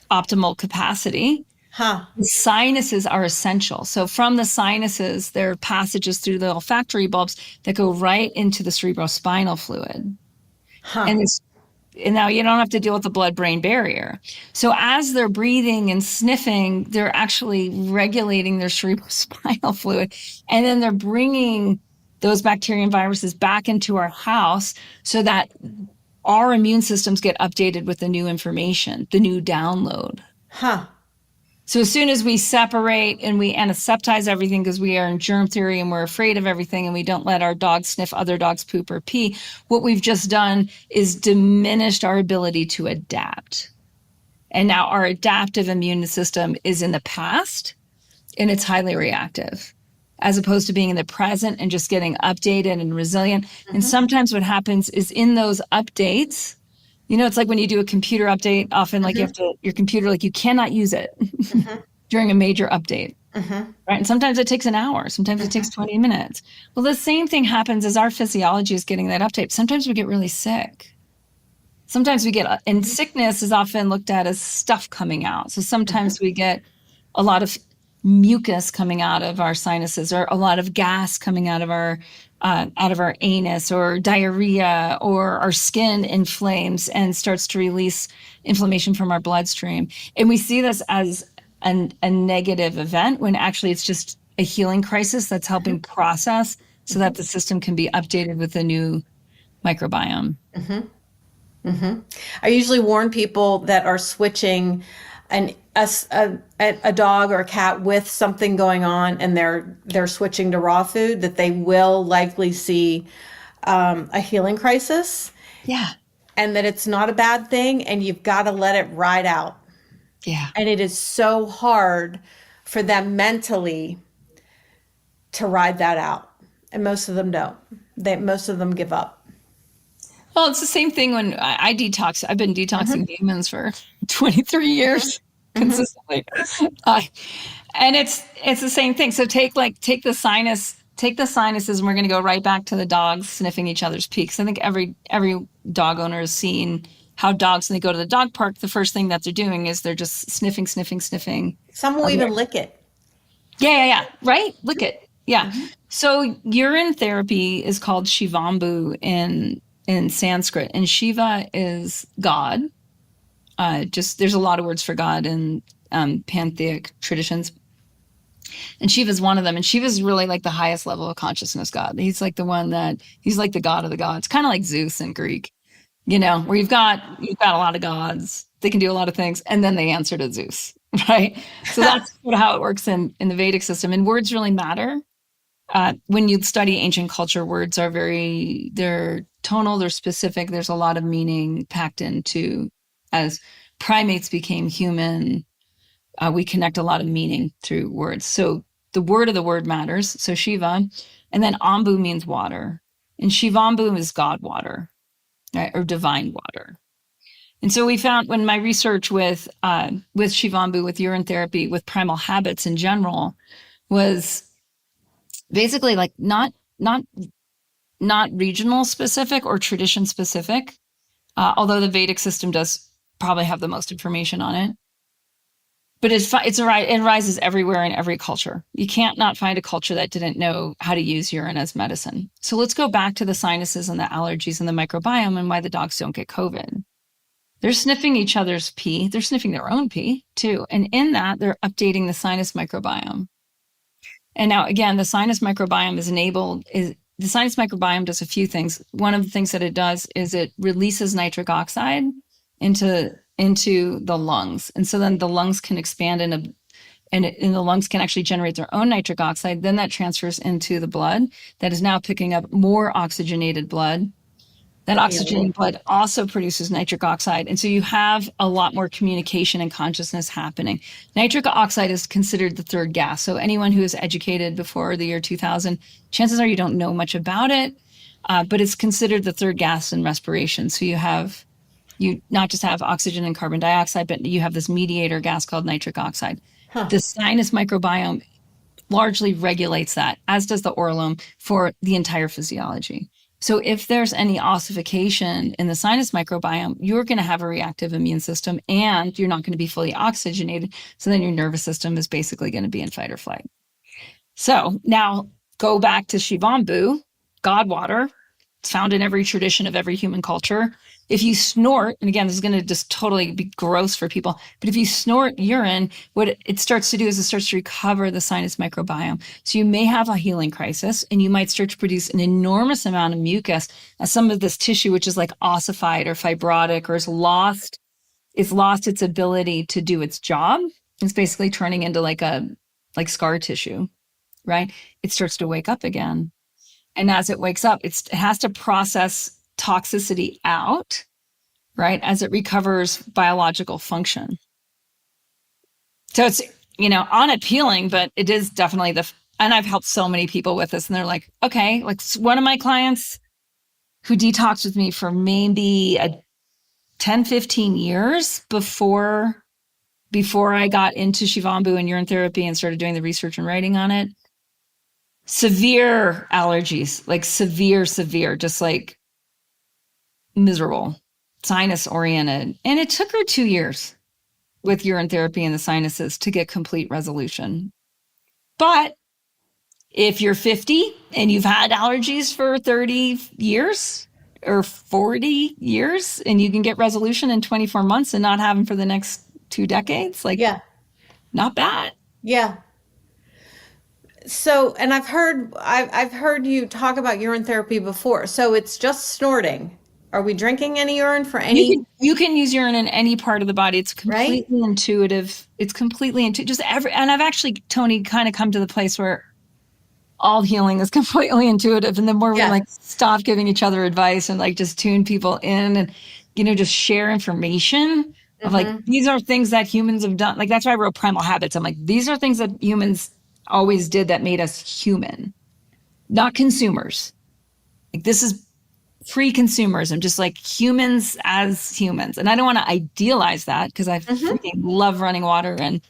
Speaker 2: optimal capacity.
Speaker 1: Huh.
Speaker 2: The sinuses are essential. So from the sinuses, there are passages through the olfactory bulbs that go right into the cerebrospinal fluid.
Speaker 1: Huh.
Speaker 2: And now you don't have to deal with the blood-brain barrier. So as they're breathing and sniffing, they're actually regulating their cerebrospinal fluid. And then they're bringing those bacteria and viruses back into our house so that our immune systems get updated with the new information, the new download.
Speaker 1: Huh.
Speaker 2: So as soon as we separate and we antiseptize everything, because we are in germ theory and we're afraid of everything, and we don't let our dogs sniff other dogs' poop or pee, what we've just done is diminished our ability to adapt. And now our adaptive immune system is in the past, and it's highly reactive, as opposed to being in the present and just getting updated and resilient. Mm-hmm. And sometimes what happens is in those updates, it's like when you do a computer update, often like your computer, like you cannot use it during a major update, right? And sometimes it takes an hour. Sometimes it takes 20 minutes. Well, the same thing happens as our physiology is getting that update. Sometimes we get really sick. Sometimes we get, and sickness is often looked at as stuff coming out. So sometimes we get a lot of mucus coming out of our sinuses, or a lot of gas coming out of our anus, or diarrhea, or our skin inflames and starts to release inflammation from our bloodstream. And we see this as a negative event, when actually it's just a healing crisis that's helping process so that the system can be updated with a new microbiome.
Speaker 1: I usually warn people that are switching a dog or a cat with something going on, and they're switching to raw food, that they will likely see a healing crisis.
Speaker 2: Yeah.
Speaker 1: And that it's not a bad thing, and you've got to let it ride out.
Speaker 2: Yeah.
Speaker 1: And it is so hard for them mentally to ride that out. And most of them don't. Most of them give up.
Speaker 2: Well, it's the same thing when I detox. I've been detoxing demons for 23 years consistently. And it's the same thing. So take the sinuses, and we're going to go right back to the dogs sniffing each other's peaks. I think every dog owner has seen how dogs, when they go to the dog park, the first thing that they're doing is they're just sniffing.
Speaker 1: Some will even lick it.
Speaker 2: Yeah. Right? Lick it. Yeah. So urine therapy is called Shivambu in Sanskrit, and Shiva is God. There's a lot of words for God in pantheic traditions, and Shiva is one of them. And Shiva is really like the highest level of consciousness God. He's like he's like the god of the gods, kind of like Zeus in Greek, where you've got a lot of gods. They can do a lot of things, and then they answer to Zeus, right? So that's how it works in the Vedic system. And words really matter. When you study ancient culture, words are they're tonal, they're specific. There's a lot of meaning packed into, as primates became human, we connect a lot of meaning through words. So the word of the word matters. So Shiva, and then Ambu means water, and Shivambu is God water, right? Or divine water. And so we found, when my research with Shivambu, with urine therapy, with primal habits in general, was basically like not regional specific or tradition specific, although the Vedic system does probably have the most information on it. But it arises everywhere in every culture. You can't not find a culture that didn't know how to use urine as medicine. So let's go back to the sinuses and the allergies and the microbiome and why the dogs don't get COVID. They're sniffing each other's pee. They're sniffing their own pee too. And in that, they're updating the sinus microbiome. And now again, the sinus microbiome the sinus microbiome does a few things. One of the things that it does is it releases nitric oxide into the lungs. And so then the lungs can expand and the lungs can actually generate their own nitric oxide. Then that transfers into the blood that is now picking up more oxygenated blood. That oxygenated blood also produces nitric oxide. And so you have a lot more communication and consciousness happening. Nitric oxide is considered the third gas. So anyone who is educated before the year 2000, chances are you don't know much about it, but it's considered the third gas in respiration. So you not just have oxygen and carbon dioxide, but you have this mediator gas called nitric oxide. The sinus microbiome largely regulates that, as does the oralome for the entire physiology. So if there's any ossification in the sinus microbiome, you're going to have a reactive immune system and you're not going to be fully oxygenated. So then your nervous system is basically going to be in fight or flight. So now go back to Shivambu, God water. It's found in every tradition of every human culture. If you snort, and again, this is going to just totally be gross for people, but if you snort urine, what it starts to do is it starts to recover the sinus microbiome. So you may have a healing crisis and you might start to produce an enormous amount of mucus as some of this tissue, which is like ossified or fibrotic or is lost its ability to do its job. It's basically turning into like scar tissue, right? It starts to wake up again. And as it wakes up, it has to process toxicity out, right, as it recovers biological function. So it's, unappealing, but it is definitely and I've helped so many people with this, and they're like, okay, like one of my clients who detoxed with me for maybe 10, 15 years before I got into Shivambu and urine therapy and started doing the research and writing on it. Severe allergies, like severe, just like miserable, sinus oriented. And it took her 2 years with urine therapy and the sinuses to get complete resolution. But if you're 50 and you've had allergies for 30 years or 40 years and you can get resolution in 24 months and not have them for the next 2 decades, not bad.
Speaker 1: Yeah. So, and I've heard you talk about urine therapy before. So it's just snorting. Are we drinking any urine for any?
Speaker 2: You can use urine in any part of the body. It's completely intuitive. It's completely intuitive. And I've actually, Toni, kind of come to the place where all healing is completely intuitive. And the more we stop giving each other advice and just tune people in and, just share information of these are things that humans have done. That's why I wrote Primal Habits. I'm like, these are things that humans always did that made us human, not consumers. This is pre-consumerism, just like humans as humans. And I don't want to idealize that because I freaking love running water and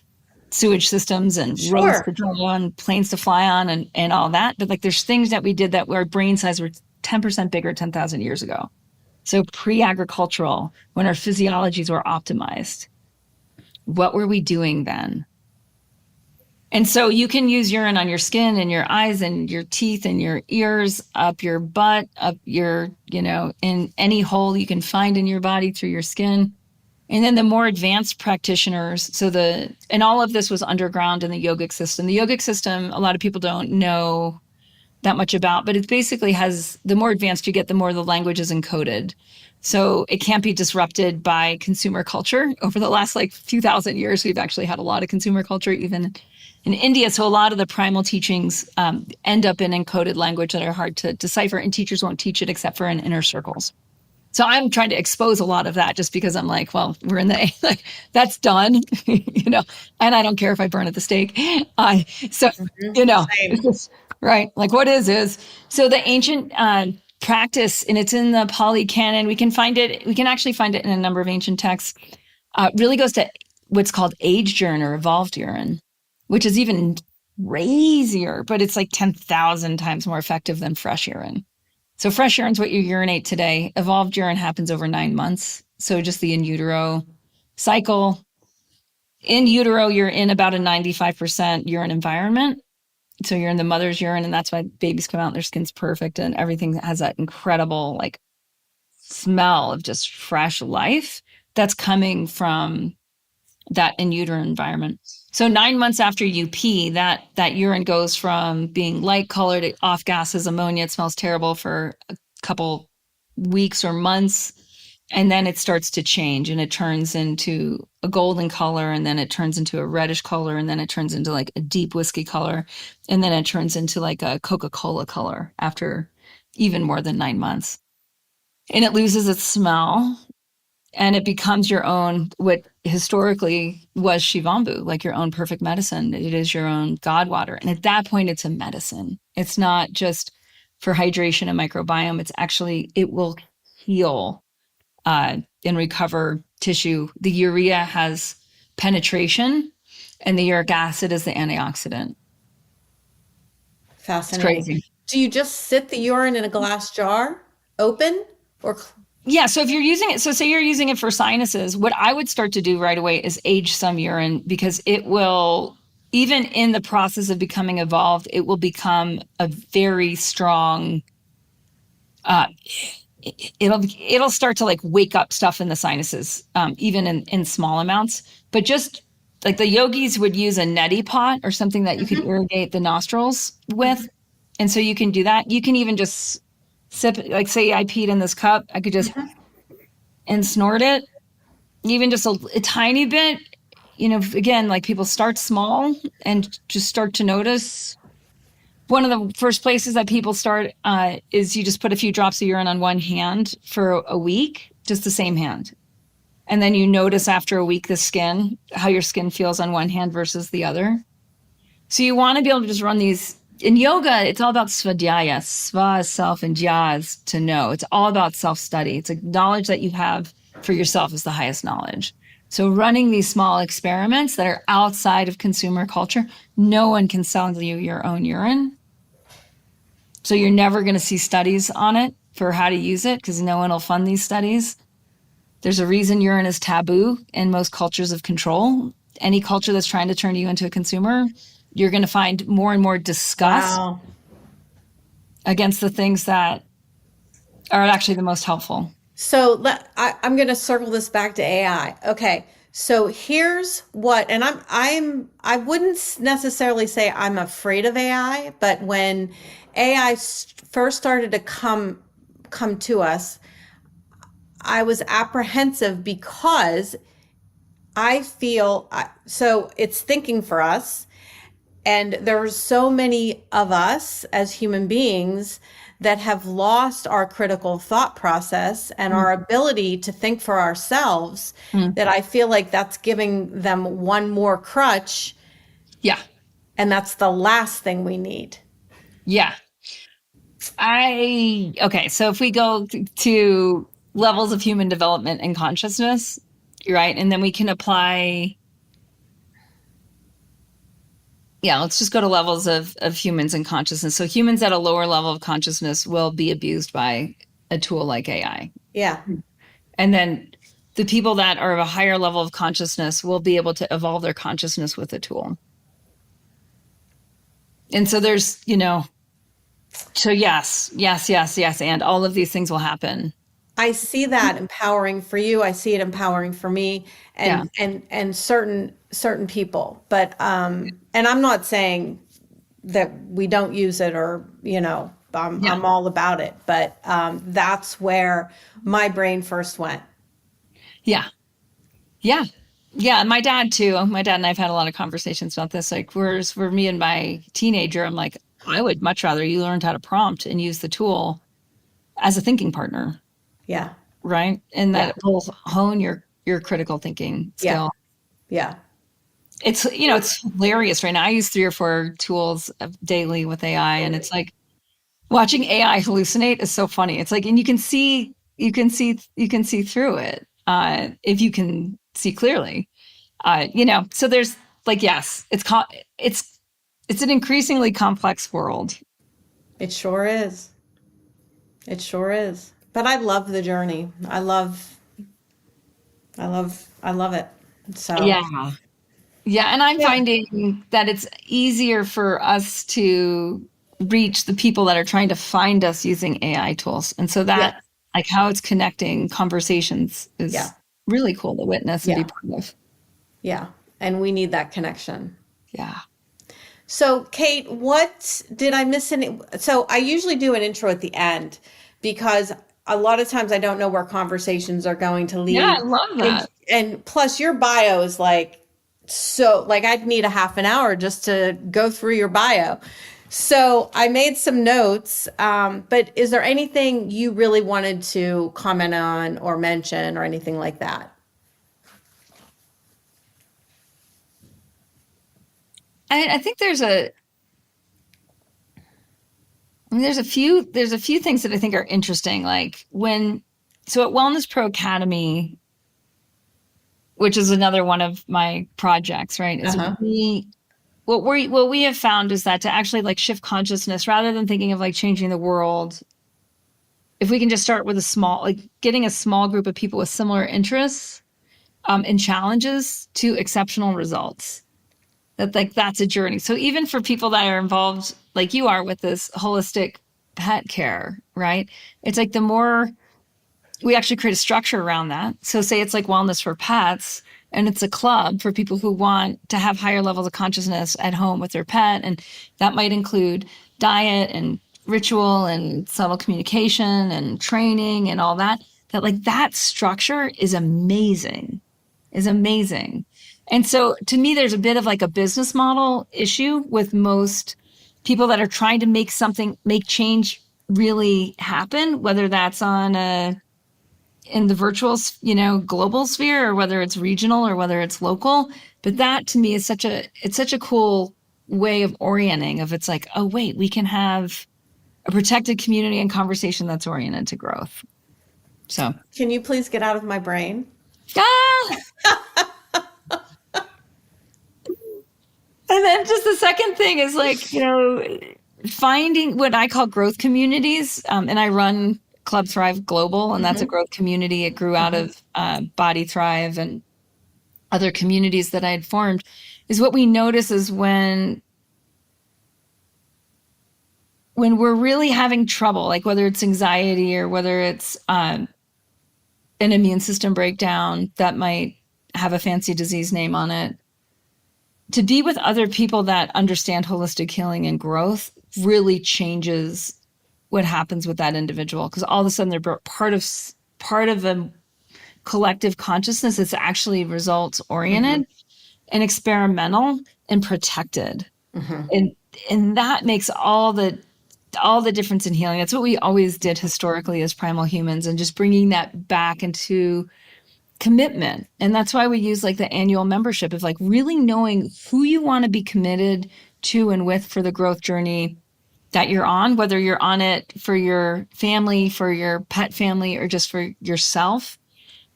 Speaker 2: sewage systems and roads to drive on, planes to fly on and all that. But there's things that we did that our brain size were 10% bigger 10,000 years ago. So pre-agricultural, when our physiologies were optimized, what were we doing then? And so you can use urine on your skin and your eyes and your teeth and your ears, up your butt, up your, in any hole you can find in your body through your skin. And then the more advanced practitioners, and all of this was underground in the yogic system. The yogic system, a lot of people don't know that much about, but it basically has, the more advanced you get, the more the language is encoded. So it can't be disrupted by consumer culture. Over the last few thousand years, we've actually had a lot of consumer culture, even in India. So a lot of the primal teachings end up in encoded language that are hard to decipher, and teachers won't teach it except for in inner circles. So I'm trying to expose a lot of that just because I'm well, we're in the, that's done, and I don't care if I burn at the stake. It's just, right. What is. So the ancient practice, and it's in the Pali Canon, we can actually find it in a number of ancient texts, really goes to what's called aged urine or evolved urine, which is even crazier, but it's 10,000 times more effective than fresh urine. So fresh urine is what you urinate today. Evolved urine happens over 9 months. So just the in utero cycle. In utero, you're in about a 95% urine environment. So you're in the mother's urine, and that's why babies come out and their skin's perfect and everything has that incredible like smell of just fresh life that's coming from that in utero environment. So 9 months after you pee, that urine goes from being light colored, off gases, ammonia, it smells terrible for a couple weeks or months. And then it starts to change and it turns into a golden color, and then it turns into a reddish color, and then it turns into like a deep whiskey color, and then it turns into like a Coca-Cola color after even more than 9 months. And it loses its smell and it becomes your own, what historically was Shivambu, like your own perfect medicine. It is your own God water. And at that point, it's a medicine. It's not just for hydration and microbiome. It's actually, it will heal and recover tissue. The urea has penetration, and the uric acid is the antioxidant.
Speaker 1: Fascinating.
Speaker 2: It's crazy.
Speaker 1: Do you just sit the urine in a glass jar open or?
Speaker 2: Yeah. So if you're using it, so say you're using it for sinuses, what I would start to do right away is age some urine, because it will, even in the process of becoming evolved, it will become a very strong, uh, it'll start to like wake up stuff in the sinuses, even in small amounts. But just like the yogis would use a neti pot or something that you could irrigate the nostrils with. And so you can do that. You can even just sip, like say I peed in this cup, I could just and snort it, even just a tiny bit. You know, again, like people start small and just start to notice. One of the first places that people start is you just put a few drops of urine on one hand for a week, just the same hand. And then you notice after a week the skin, how your skin feels on one hand versus the other. So you want to be able to just run these. In yoga, it's all about svadhyaya. Sva is self and jya is to know. It's all about self-study. It's a knowledge that you have for yourself is the highest knowledge. So running these small experiments that are outside of consumer culture, no one can sell you your own urine. So you're never going to see studies on it for how to use it because no one will fund these studies. There's a reason urine is taboo in most cultures of control. Any culture that's trying to turn you into a consumer, you're going to find more and more disgust against the things that are actually the most helpful.
Speaker 1: So I'm going to circle this back to AI. Okay. So here's what, and I wouldn't necessarily say I'm afraid of AI, but when AI first started to come to us, I was apprehensive because I feel so it's thinking for us. And there's so many of us as human beings that have lost our critical thought process and our ability to think for ourselves that I feel like that's giving them one more crutch.
Speaker 2: Yeah.
Speaker 1: And that's the last thing we need.
Speaker 2: Yeah. Okay. So if we go to levels of human development and consciousness, right? And then we can apply. Yeah, let's just go to levels of humans and consciousness. So humans at a lower level of consciousness will be abused by a tool like AI.
Speaker 1: Yeah.
Speaker 2: And then the people that are of a higher level of consciousness will be able to evolve their consciousness with a tool. And so there's, so yes, and all of these things will happen.
Speaker 1: I see that empowering for you. I see it empowering for me and certain people. But and I'm not saying that we don't use it or, I'm all about it. But that's where my brain first went.
Speaker 2: Yeah. Yeah. Yeah. My dad too. My dad and I've had a lot of conversations about this. Like whereas for me and my teenager, I'm like, I would much rather you learned how to prompt and use the tool as a thinking partner.
Speaker 1: Yeah.
Speaker 2: Right. And that will hone your critical thinking skill.
Speaker 1: Yeah.
Speaker 2: It's, it's hilarious right now. I use 3 or 4 tools daily with AI, and it's like watching AI hallucinate is so funny. It's like, and you can see through it if you can see clearly. So there's like, yes, it's an increasingly complex world.
Speaker 1: It sure is. It sure is. But I love the journey. I love it. So,
Speaker 2: Yeah. Yeah. And I'm
Speaker 1: yeah.
Speaker 2: finding that it's easier for us to reach the people that are trying to find us using AI tools. And so
Speaker 1: Yeah.
Speaker 2: that, like how it's connecting conversations
Speaker 1: Yeah.
Speaker 2: is really cool to witness and be
Speaker 1: Yeah.
Speaker 2: part of.
Speaker 1: Yeah. And we need that connection.
Speaker 2: Yeah.
Speaker 1: So, Cate, what did I miss? So, I usually do an intro at the end because a lot of times I don't know where conversations are going to
Speaker 2: Yeah.
Speaker 1: lead.
Speaker 2: I love
Speaker 1: And,
Speaker 2: that.
Speaker 1: and plus, your bio is like, so, like, I'd need a half an hour just to go through your bio. So, I made some notes. But is there anything you really wanted to comment on or mention or anything like that?
Speaker 2: I think there's a few things that I think are interesting. Like so at Wellness Pro Academy, which is another one of my projects, right? Is
Speaker 1: Uh-huh.
Speaker 2: what we have found is that to actually like shift consciousness rather than thinking of like changing the world, if we can just start with getting a small group of people with similar interests and challenges to exceptional results. That's a journey. So even for people that are involved, like you are with this holistic pet care, right? It's like the more we actually create a structure around that. So say it's like wellness for pets and it's a club for people who want to have higher levels of consciousness at home with their pet. And that might include diet and ritual and subtle communication and training and all that. That structure is amazing. And so to me, there's a bit of like a business model issue with most people that are trying to make change really happen, whether that's in the virtual, global sphere, or whether it's regional or whether it's local. But that to me is it's such a cool way of orienting it's like, oh, wait, we can have a protected community and conversation that's oriented to growth. So,
Speaker 1: Can you please get out of my brain?
Speaker 2: ah! And then just the second thing is like, finding what I call growth communities. And I run Club Thrive Global, and that's a growth community. It grew out of Body Thrive and other communities that I had formed. Is what we notice is when we're really having trouble, like whether it's anxiety or whether it's an immune system breakdown that might have a fancy disease name on it, to be with other people that understand holistic healing and growth really changes what happens with that individual, because all of a sudden they're part of a collective consciousness that's actually results oriented and experimental and protected. And that makes all the difference in healing. That's what we always did historically as primal humans, and just bringing that back into commitment. And that's why we use like the annual membership of like really knowing who you want to be committed to and with for the growth journey that you're on, whether you're on it for your family, for your pet family, or just for yourself.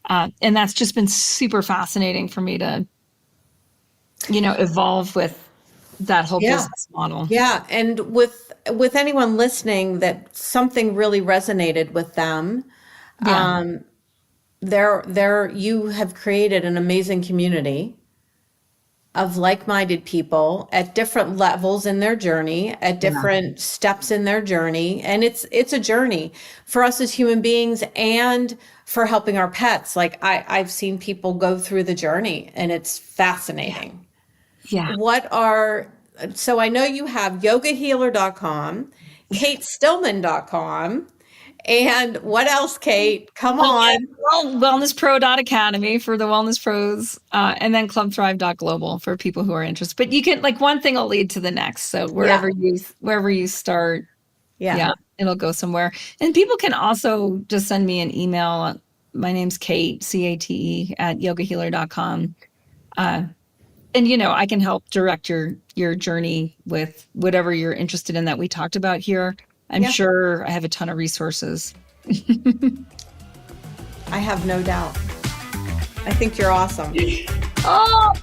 Speaker 2: And that's just been super fascinating for me to, evolve with that whole
Speaker 1: Yeah.
Speaker 2: business model.
Speaker 1: Yeah, and with anyone listening that something really resonated with them,
Speaker 2: Yeah.
Speaker 1: there you have created an amazing community of like-minded people at different levels in their journey, at
Speaker 2: Yeah.
Speaker 1: different steps in their journey, and it's a journey for us as human beings and for helping our pets. Like I've seen people go through the journey and it's fascinating.
Speaker 2: Yeah.
Speaker 1: So I know you have yogahealer.com, catestillman.com, and what else, Cate? Come on.
Speaker 2: Wellness Pro Academy for the wellness pros, and then clubthrive.global for people who are interested. But you can, like, one thing will lead to the next. So
Speaker 1: Yeah.
Speaker 2: wherever you start,
Speaker 1: Yeah.
Speaker 2: yeah, it'll go somewhere. And people can also just send me an email. My name's Cate, Cate, at yogahealer.com. And I can help direct your journey with whatever you're interested in that we talked about here. I'm
Speaker 1: Yeah.
Speaker 2: sure I have a ton of resources.
Speaker 1: I have no doubt. I think you're awesome.
Speaker 2: Oh,